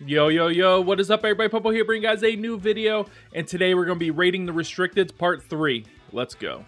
Yo, yo, yo, what is up, everybody? Popo here, bringing you guys a new video, and today we're going to be rating the restricteds part 3. Let's go.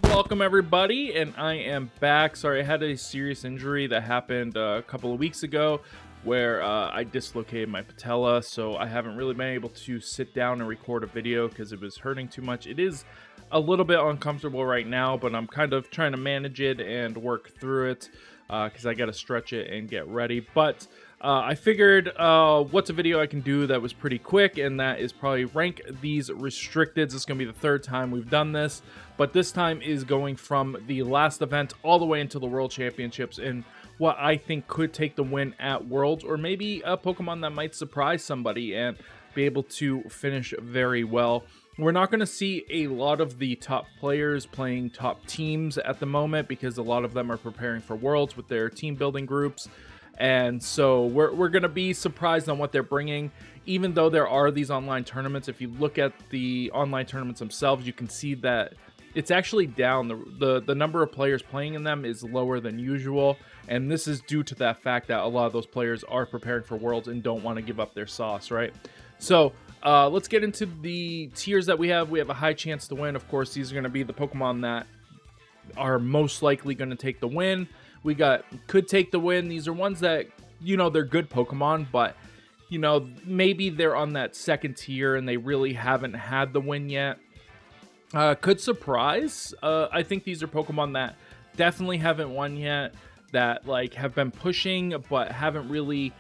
Welcome, everybody, and I am back. Sorry, I had a serious injury that happened a couple of weeks ago where I dislocated my patella, so I haven't really been able to sit down and record a video because it was hurting too much. It is a little bit uncomfortable right now, but I'm kind of trying to manage it and work through it because I got to stretch it and get ready. But I figured what's a video I can do that was pretty quick, and that is probably rank these restricteds. It's going to be the third time we've done this, but this time is going from the last event all the way into the World Championships and what I think could take the win at Worlds, or maybe a Pokemon that might surprise somebody and be able to finish very well. We're not going to see a lot of the top players playing top teams at the moment because a lot of them are preparing for Worlds with their team building groups. And so we're going to be surprised on what they're bringing, even though there are these online tournaments. If you look at the online tournaments themselves, you can see that it's actually down. The number of players playing in them is lower than usual. And this is due to that fact that a lot of those players are preparing for Worlds and don't want to give up their sauce, right? So let's get into the tiers that we have. We have a high chance to win. Of course, these are going to be the Pokemon that are most likely going to take the win. We got could take the win. These are ones that, you know, they're good Pokemon, but, you know, maybe they're on that second tier and they really haven't had the win yet. Could surprise. I think these are Pokemon that definitely haven't won yet, that like have been pushing but haven't really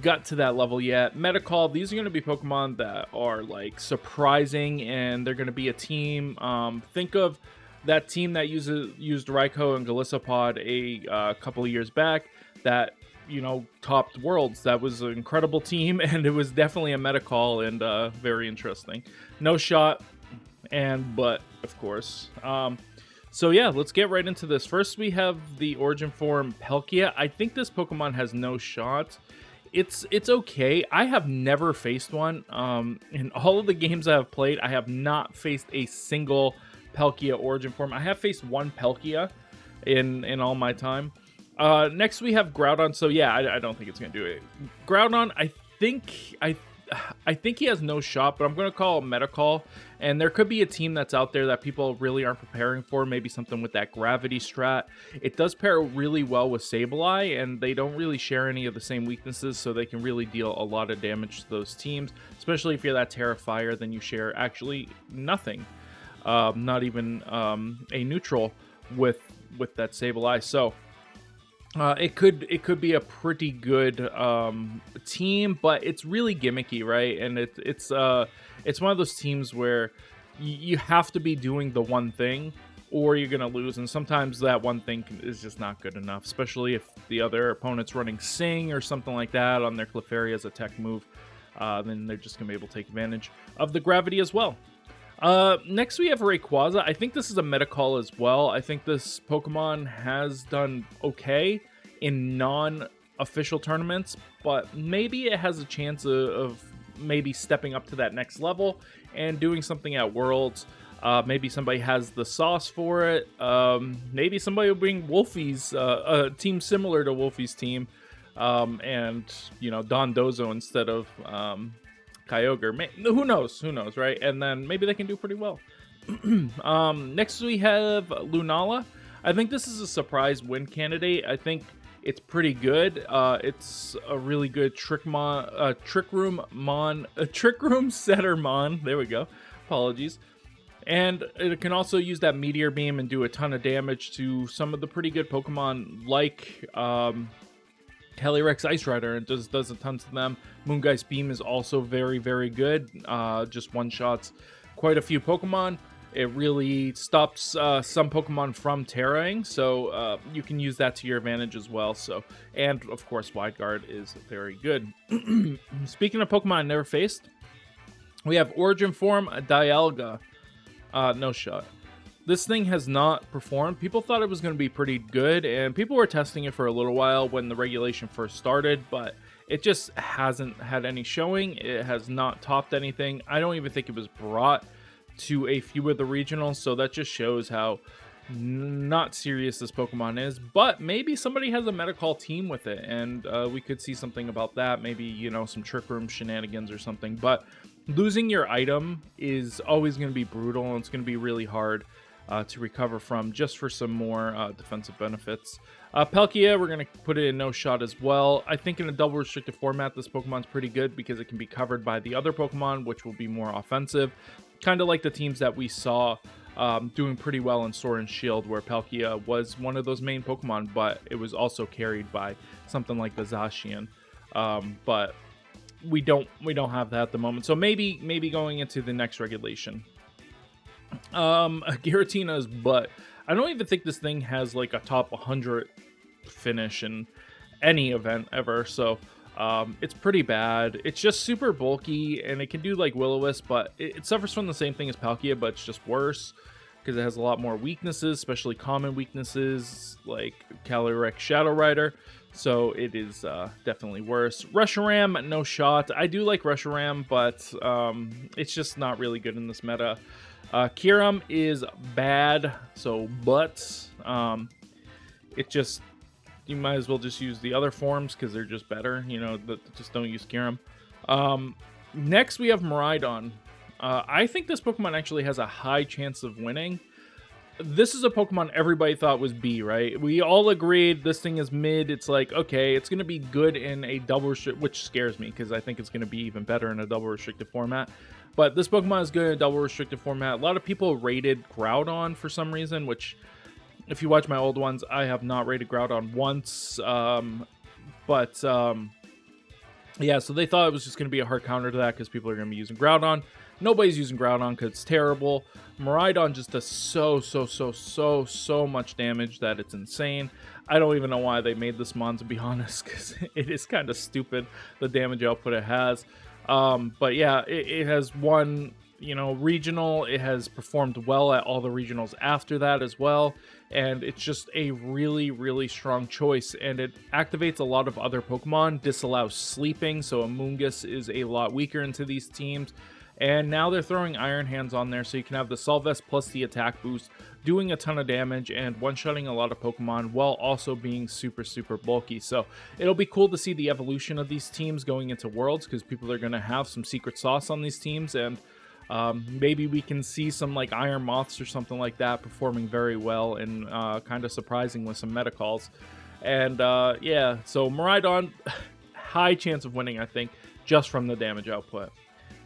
got to that level yet. Medical, these are going to be Pokemon that are like surprising, and they're going to be a team. Think of that team that used Raikou and Golisopod a couple of years back that, you know, topped Worlds. That was an incredible team, and it was definitely a Medical and very interesting. No shot and but, of course. So yeah, let's get right into this. First, we have the Origin form Palkia. I think this Pokemon has no shot. It's okay. I have never faced one. In all of the games I have played, I have not faced a single Palkia Origin form. I have faced one Palkia in all my time. Next, we have Groudon. So yeah, I don't think it's gonna do it. Groudon, I think he has no shot, but I'm going to call him Medical. And there could be a team that's out there that people really aren't preparing for. Maybe something with that gravity strat. It does pair really well with Sableye, and they don't really share any of the same weaknesses, so they can really deal a lot of damage to those teams. Especially if you're that Terrifier, then you share actually nothing. Not even a neutral with that Sableye. So it could be a pretty good team, but it's really gimmicky, right? And it's one of those teams where you have to be doing the one thing or you're gonna lose, and sometimes that one thing is just not good enough, especially if the other opponent's running Sing or something like that on their Clefairy as a tech move. Then they're just gonna be able to take advantage of the gravity as well. Next we have Rayquaza. I think this is a Medical as well. I think this Pokemon has done okay in non-official tournaments, but maybe it has a chance of maybe stepping up to that next level and doing something at Worlds. Maybe somebody has the sauce for it. Maybe somebody will bring Wolfie's, a team similar to Wolfie's team, and, you know, Dondozo instead of Kyogre. Who knows, right? And then maybe they can do pretty well. Next we have Lunala. I think this is a surprise win candidate. I think it's pretty good. It's a really good Trick Room Setter Mon. There we go. Apologies. And it can also use that Meteor Beam and do a ton of damage to some of the pretty good Pokemon like Calyrex Ice Rider, and does a ton to them. Moongeist Beam is also very, very good. Just one-shots quite a few Pokemon. It really stops some Pokemon from terraing, so you can use that to your advantage as well. So, and of course, Wide Guard is very good. Speaking of Pokemon I never faced, we have Origin form Dialga. No shot. This thing has not performed. People thought it was going to be pretty good, and people were testing it for a little while when the regulation first started, but it just hasn't had any showing. It has not topped anything. I don't even think it was brought to a few of the regionals, so that just shows how not serious this Pokemon is. But maybe somebody has a Metacall team with it, and we could see something about that. Maybe, you know, some Trick Room shenanigans or something. But losing your item is always going to be brutal, and it's going to be really hard to recover from, just for some more defensive benefits. Palkia, we're going to put it in no shot as well. I think in a double restricted format, this Pokemon's pretty good because it can be covered by the other Pokemon, which will be more offensive. Kind of like the teams that we saw doing pretty well in Sword and Shield, where Palkia was one of those main Pokemon, but it was also carried by something like the Zacian. But we don't have that at the moment. So maybe going into the next regulation. Giratina's butt. I don't even think this thing has like a top 100 finish in any event ever. So it's pretty bad. It's just super bulky, and it can do like Will-O-Wisp, but it suffers from the same thing as Palkia, but it's just worse because it has a lot more weaknesses, especially common weaknesses like Caly-I Shadow Rider. So it is definitely worse. Reshiram, no shot. I do like Reshiram, but it's just not really good in this meta. Kyurem is bad, so it just, you might as well just use the other forms because they're just better, you know, just don't use Kyurem. Next we have Miraidon. I think this Pokemon actually has a high chance of winning. This is a Pokemon everybody thought was B, right? We all agreed this thing is mid. It's like, okay, it's going to be good in a double restricted, which scares me because I think it's going to be even better in a double restricted format. But this Pokemon is good in a double restricted format. A lot of people rated Groudon for some reason, which, if you watch my old ones, I have not rated Groudon once. Yeah, so they thought it was just going to be a hard counter to that because people are going to be using Groudon. Nobody's using Groudon because it's terrible. Miraidon just does so much damage that it's insane. I don't even know why they made this mon, to be honest, because it is kind of stupid, the damage output it has. But yeah, it has won, you know, regional. It has performed well at all the regionals after that as well. And it's just a really strong choice. And it activates a lot of other Pokemon, disallows sleeping. So Amoonguss is a lot weaker into these teams. And now they're throwing Iron Hands on there, so you can have the Solvest plus the attack boost, doing a ton of damage and one-shotting a lot of Pokemon while also being super bulky. So it'll be cool to see the evolution of these teams going into Worlds, because people are going to have some secret sauce on these teams, and maybe we can see some like Iron Moths or something like that performing very well and kind of surprising with some Metacalls. And yeah, so Miraidon, high chance of winning, I think, just from the damage output.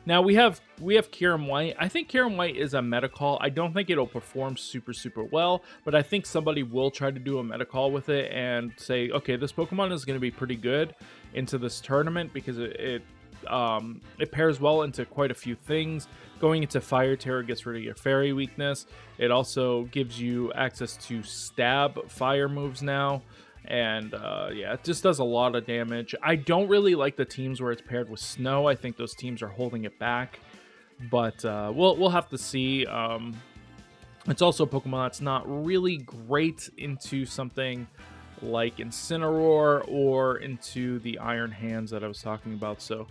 Now we have Kyurem White. I think Kyurem White is a Metacall. I don't think it'll perform super well, but I think somebody will try to do a Metacall with it and say, okay, this Pokemon is going to be pretty good into this tournament because it pairs well into quite a few things. Going into Fire Terror gets rid of your Fairy weakness. It also gives you access to stab fire moves now. And yeah, it just does a lot of damage. I don't really like the teams where it's paired with Snow. I think those teams are holding it back, but we'll have to see. It's also a Pokemon that's not really great into something like Incineroar or into the Iron Hands that I was talking about. So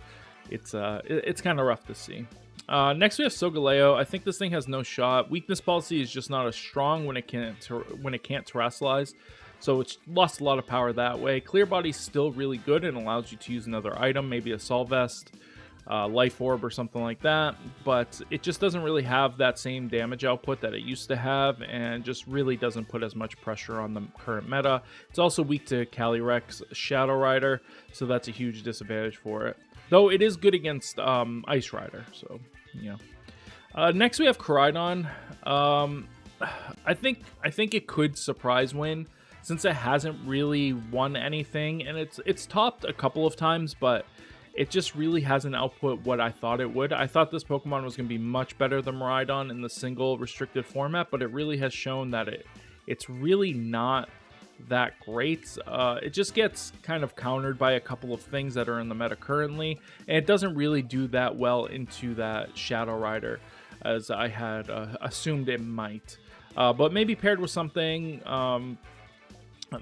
it's kind of rough to see. Next we have Solgaleo. I think this thing has no shot. Weakness policy is just not as strong when it can't terrestrialize. So it's lost a lot of power that way. Clear Body's still really good and allows you to use another item, maybe a Solvest, Life Orb or something like that. But it just doesn't really have that same damage output that it used to have, and just really doesn't put as much pressure on the current meta. It's also weak to Caly-I Shadow Rider, so that's a huge disadvantage for it. Though it is good against Ice Rider, so, you know. Next we have Koraidon. I think it could surprise win, since it hasn't really won anything, and it's topped a couple of times, but it just really hasn't output what I thought it would. I thought this Pokemon was going to be much better than Miraidon in the single restricted format, but it really has shown that it's really not that great. It just gets kind of countered by a couple of things that are in the meta currently, and it doesn't really do that well into that Shadow Rider as I had assumed it might. But maybe paired with something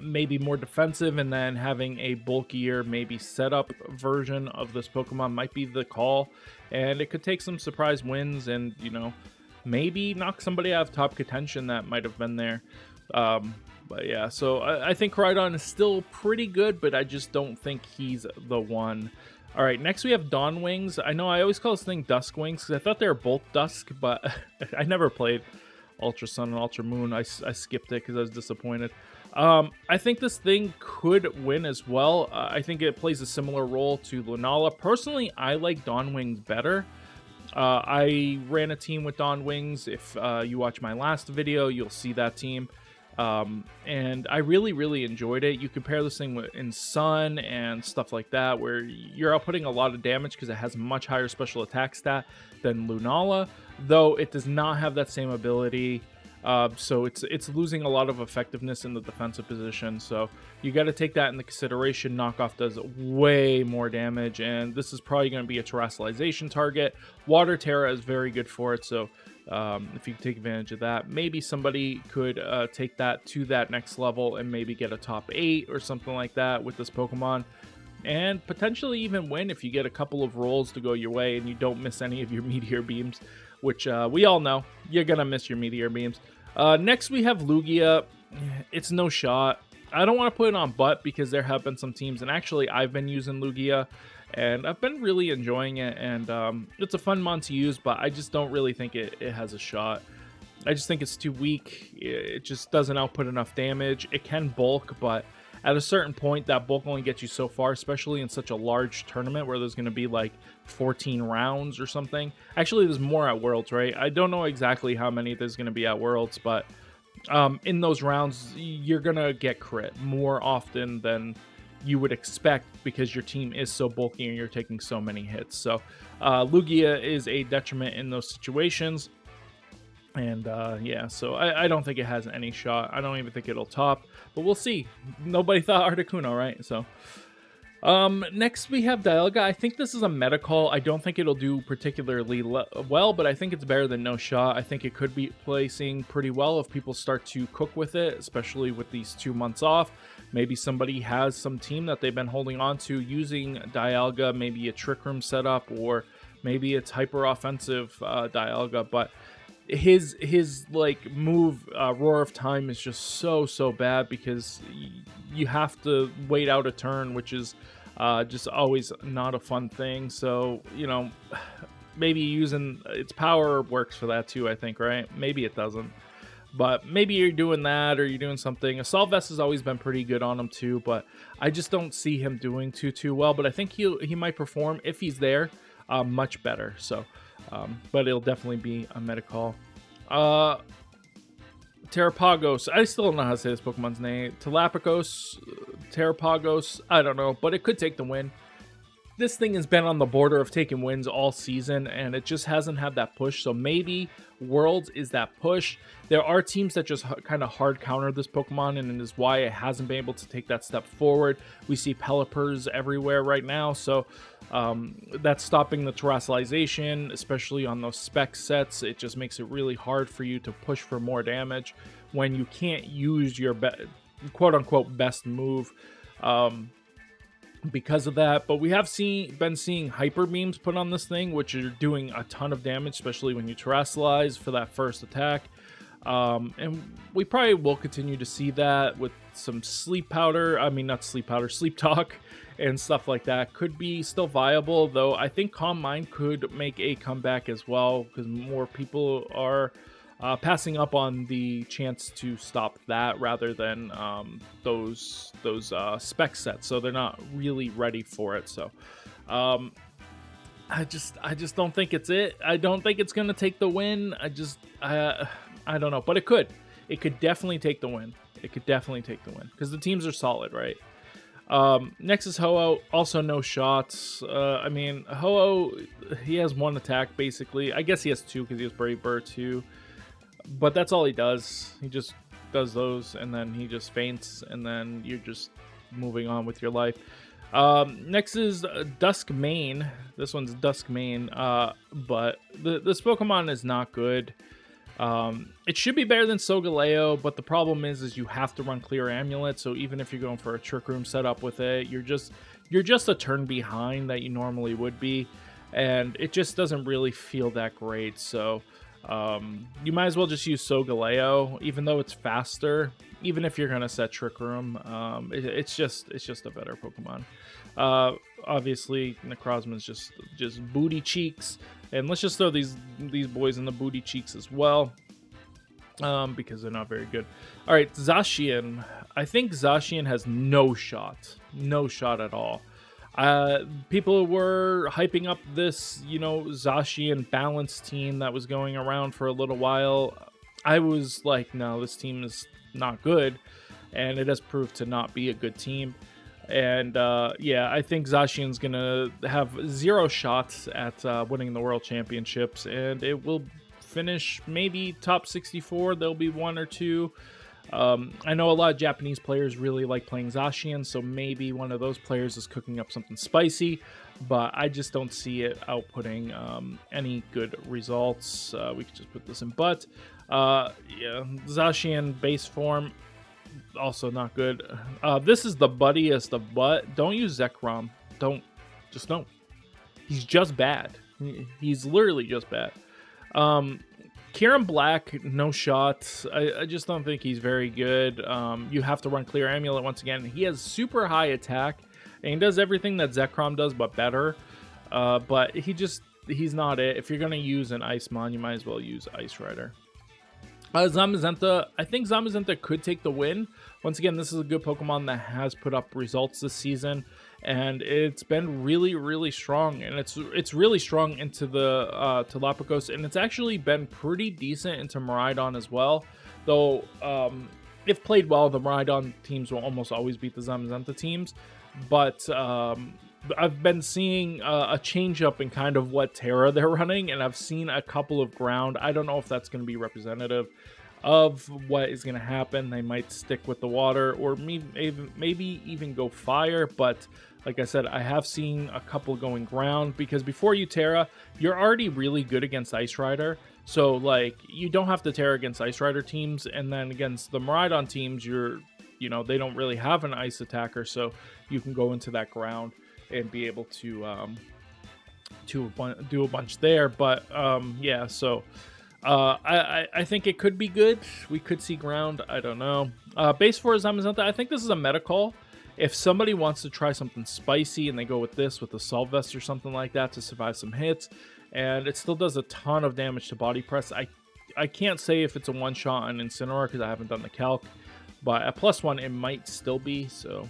maybe more defensive, and then having a bulkier, maybe setup version of this Pokemon might be the call, and it could take some surprise wins and, you know, maybe knock somebody out of top contention that might have been there. But yeah, so I think Koraidon is still pretty good, but I just don't think he's the one. All right, next we have Dawn Wings. I know I always call this thing Dusk Wings because I thought they were both Dusk, but I never played Ultra Sun and Ultra Moon. I skipped it because I was disappointed. I think this thing could win as well. I think it plays a similar role to Lunala. Personally, I like Dawn Wings better. I ran a team with Dawn Wings. If you watch my last video, you'll see that team. And I really enjoyed it. You compare this thing in Sun and stuff like that, where you're outputting a lot of damage because it has a much higher special attack stat than Lunala, though it does not have that same ability. So it's losing a lot of effectiveness in the defensive position. So you got to take that into consideration. Knockoff does way more damage, and this is probably going to be a terrestrialization target. Water Terra is very good for it, so if you can take advantage of that, maybe somebody could take that to that next level and maybe get a top 8 or something like that with this Pokemon. And potentially even win if you get a couple of rolls to go your way and you don't miss any of your Meteor Beams, which we all know you're going to miss your Meteor Beams. Next, we have Lugia. It's no shot. I don't want to put it on butt because there have been some teams, and actually I've been using Lugia, and I've been really enjoying it, and it's a fun mon to use, but I just don't really think it has a shot. I just think it's too weak. It just doesn't output enough damage. It can bulk, but at a certain point, that bulk only gets you so far, especially in such a large tournament where there's going to be like 14 rounds or something. Actually, there's more at Worlds, right? I don't know exactly how many there's going to be at Worlds, but in those rounds, you're going to get crit more often than you would expect because your team is so bulky and you're taking so many hits. So Lugia is a detriment in those situations. And yeah, so I don't think it has any shot. I don't even think it'll top, but we'll see. Nobody thought Articuno, right? So next we have Dialga. I think this is a meta call. I don't think it'll do particularly well, but I think it's better than no shot. I think it could be placing pretty well if people start to cook with it, especially with these 2 months off. Maybe somebody has some team that they've been holding on to using Dialga, maybe a Trick Room setup, or maybe it's hyper offensive Dialga, but his like move Roar of Time is just so bad because you have to wait out a turn, which is just always not a fun thing. So, you know, maybe using its power works for that too, I think, right? Maybe it doesn't, but maybe you're doing that or you're doing something. Assault Vest has always been pretty good on him too, but I just don't see him doing too well. But I think he might perform if he's there much better. So but it'll definitely be a meta call. Terrapagos. I still don't know how to say this Pokemon's name. Telapagos, Terrapagos. I don't know, but it could take the win. This thing has been on the border of taking wins all season, and it just hasn't had that push. So maybe Worlds is that push. There are teams that just kind of hard counter this Pokemon, and it is why it hasn't been able to take that step forward. We see Pelipper's everywhere right now, so that's stopping the terrestrialization, especially on those spec sets. It just makes it really hard for you to push for more damage when you can't use your quote-unquote best move. Because of that, but we have been seeing hyper beams put on this thing, which are doing a ton of damage, especially when you terrestrialize for that first attack. And we probably will continue to see that with some sleep powder. I mean, not sleep powder, sleep talk and stuff like that could be still viable, though I think Calm Mind could make a comeback as well because more people are passing up on the chance to stop that rather than those spec sets, so they're not really ready for it. So I just don't think it's it. I don't think it's gonna take the win. I don't know, but it could definitely take the win. It could definitely take the win because the teams are solid, right? Next is Ho-Oh, also no shots. I mean, Ho-Oh, he has one attack basically. I guess he has two because he has Brave Bird too. But that's all he does. He just does those, and then he just faints, and then you're just moving on with your life. Next is Dusk Mane. This one's Dusk Mane, but this Pokemon is not good. It should be better than Solgaleo, but the problem is you have to run Clear Amulet, so even if you're going for a Trick Room setup with it, you're just a turn behind that you normally would be, and it just doesn't really feel that great, so You might as well just use Solgaleo, even though it's faster. Even if you're gonna set Trick Room, it's just a better Pokemon. Obviously, Necrozma's just booty cheeks, and let's just throw these boys in the booty cheeks as well, because they're not very good. All right, Zacian. I think Zacian has no shot at all. People were hyping up this, Zacian balance team that was going around for a little while. I was like, no, this team is not good, and it has proved to not be a good team. And yeah, I think Zacian's gonna have 0 shots at winning the World Championships, and it will finish maybe top 64. There'll be 1 or 2. I know a lot of Japanese players really like playing Zacian, so maybe one of those players is cooking up something spicy, but I just don't see it outputting any good results. We could just put this in butt. Yeah, Zacian base form, also not good. This is the buddiest of butt. Don't use Zekrom. Don't. He's just bad. He's literally just bad. Kieran Black, no shots. I just don't think he's very good. You have to run Clear Amulet once again. He has super high attack, and he does everything that Zekrom does, but better. But he's not it. If you're going to use an Icemon, you might as well use Ice Rider. Zamazenta, I think Zamazenta could take the win. Once again, this is a good Pokemon that has put up results this season, and it's been really, really strong. And it's really strong into the Galapagos, and it's actually been pretty decent into Miraidon as well. Though, if played well, the Miraidon teams will almost always beat the Zamazenta teams. But I've been seeing a change up in kind of what Terra they're running, and I've seen a couple of ground. I don't know if that's going to be representative of what is going to happen. They might stick with the water, or maybe even go fire. But like I said, I have seen a couple going ground, because before you Terra, you're already really good against Ice Rider. So like, you don't have to Terra against Ice Rider teams, and then against the Miraidon teams, they don't really have an ice attacker, so you can go into that ground and be able to do a bunch there. But yeah, so I think it could be good. We could see ground. I don't know. Base 4 Zamazenta. I think this is a meta call. If somebody wants to try something spicy and they go with this, with a Salt Vest or something like that to survive some hits, and it still does a ton of damage to body press. I can't say if it's a one-shot on Incineroar because I haven't done the calc, but at +1 it might still be. So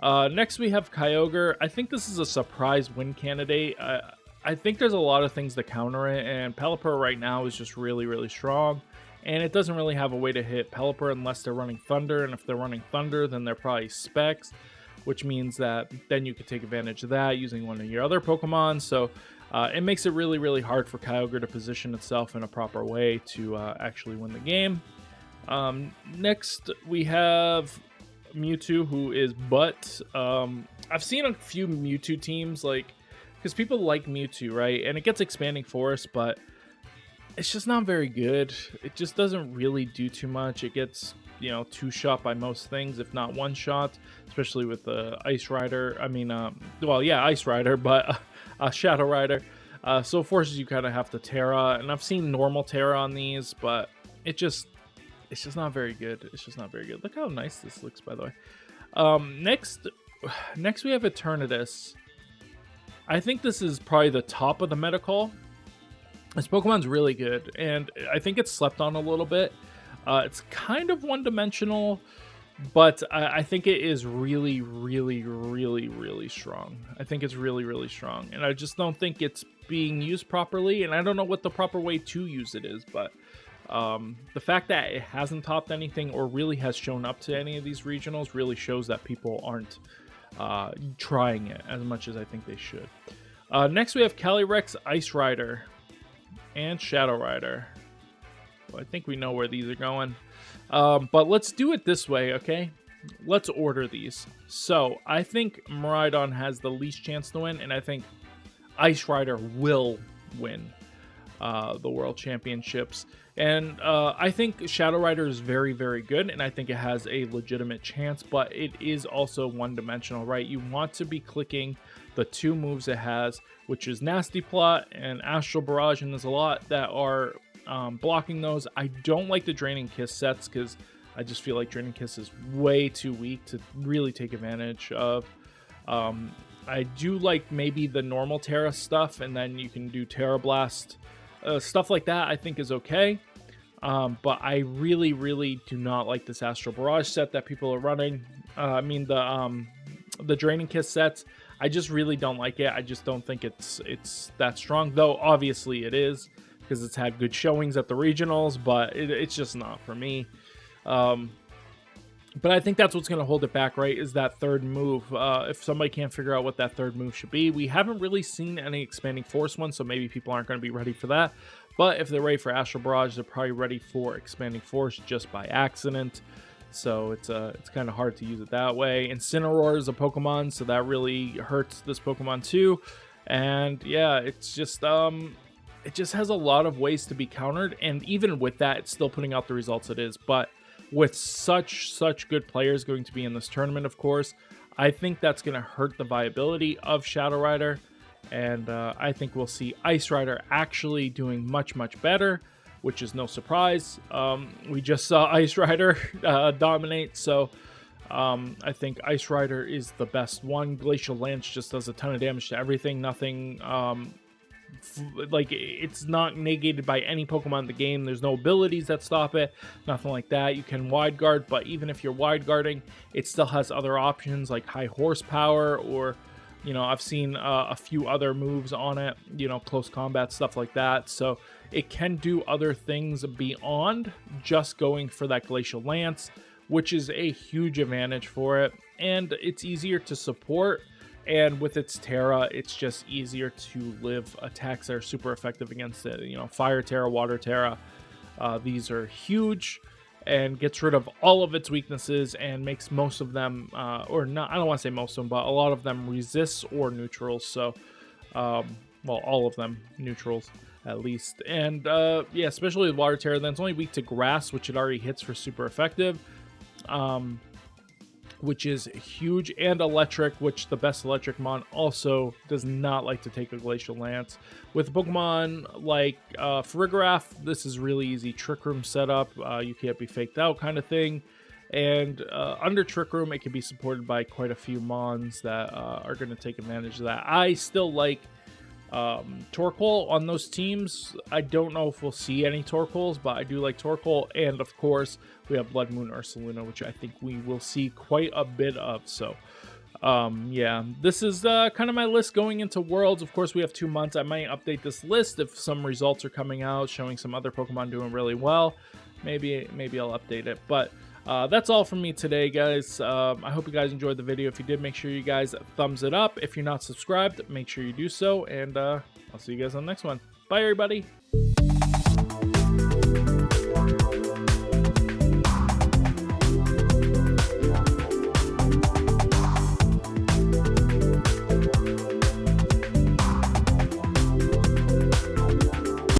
next we have Kyogre. I think this is a surprise win candidate. I think there's a lot of things to counter it, and Pelipper right now is just really, really strong, and it doesn't really have a way to hit Pelipper unless they're running Thunder, and if they're running Thunder, then they're probably Specs, which means that then you could take advantage of that using one of your other Pokemon. So it makes it really, really hard for Kyogre to position itself in a proper way to actually win the game. Next, we have Mewtwo, who is butt. I've seen a few Mewtwo teams, because people like Mewtwo, right? And it gets Expanding Forest, but it's just not very good. It just doesn't really do too much. It gets, 2-shot by most things, if not 1-shot, especially with the Ice Rider. Ice Rider, but Shadow Rider. So it forces you kind of have to Terra, and I've seen normal Terra on these, but it's just not very good. It's just not very good. Look how nice this looks, by the way. Next we have Eternatus. I think this is probably the top of the meta call. This Pokemon's really good, and I think it's slept on a little bit. It's kind of one-dimensional, but I think it is really, really, really, really strong. I think it's really, really strong, and I just don't think it's being used properly, and I don't know what the proper way to use it is, but the fact that it hasn't topped anything or really has shown up to any of these regionals really shows that people aren't trying it as much as I think they should. Next we have Calyrex, Ice Rider, and Shadow Rider. Well, I think we know where these are going. But let's do it this way, okay? Let's order these. So I think Miraidon has the least chance to win, and I think Ice Rider will win the World Championships. And I think Shadow Rider is very, very good, and I think it has a legitimate chance, but it is also one-dimensional, right? You want to be clicking the 2 moves it has, which is Nasty Plot and Astral Barrage, and there's a lot that are blocking those. I don't like the Draining Kiss sets because I just feel like Draining Kiss is way too weak to really take advantage of. I do like maybe the normal Terra stuff, and then you can do Terra Blast. Stuff like that I think is okay. But I really do not like this Astral Barrage set that people are running. I mean the Draining Kiss sets, I just really don't like it. I just don't think it's that strong, though obviously it is because it's had good showings at the regionals, but it's just not for me. But I think that's what's going to hold it back, right, is that third move. If somebody can't figure out what that third move should be, we haven't really seen any Expanding Force one, so maybe people aren't going to be ready for that. But if they're ready for Astral Barrage, they're probably ready for Expanding Force just by accident. So it's kind of hard to use it that way. Incineroar is a Pokemon, so that really hurts this Pokemon too. And yeah, it's just it just has a lot of ways to be countered, and even with that, it's still putting out the results it is. But with such good players going to be in this tournament, of course, I think that's going to hurt the viability of Shadow Rider, and I think we'll see Ice Rider actually doing much better, which is no surprise. We just saw Ice Rider dominate, so I think Ice Rider is the best one. Glacial Lance just does a ton of damage to everything. Nothing like, it's not negated by any Pokemon in the game. There's no abilities that stop it, nothing like that. You can wide guard, but even if you're wide guarding, it still has other options like high horsepower, or you know, I've seen a few other moves on it, you know, close combat, stuff like that. So it can do other things beyond just going for that Glacial Lance, which is a huge advantage for it, and it's easier to support. And with its Terra, it's just easier to live attacks that are super effective against it. You know, Fire Terra, Water Terra, these are huge, and gets rid of all of its weaknesses and makes most of them, or not, I don't want to say most of them, but a lot of them resists or neutrals. So, well, all of them neutrals at least. And yeah, especially with Water Terra, then it's only weak to Grass, which it already hits for super effective. Which is huge, and Electric, which the best Electric Mon also does not like to take a Glacial Lance. With Pokemon like Farigiraf, this is really easy Trick Room setup. You can't be faked out kind of thing. And under Trick Room, it can be supported by quite a few Mons that are going to take advantage of that. I still like Torkoal on those teams. I don't know if we'll see any Torkoals, but I do like Torkoal, and of course we have Blood Moon Ursaluna, which I think we will see quite a bit of. So yeah, this is kind of my list going into Worlds. Of course, we have 2 months. I might update this list if some results are coming out showing some other Pokemon doing really well. Maybe I'll update it, but that's all from me today, guys. I hope you guys enjoyed the video. If you did, make sure you guys thumbs it up. If you're not subscribed, make sure you do so, and I'll see you guys on the next one. Bye, everybody.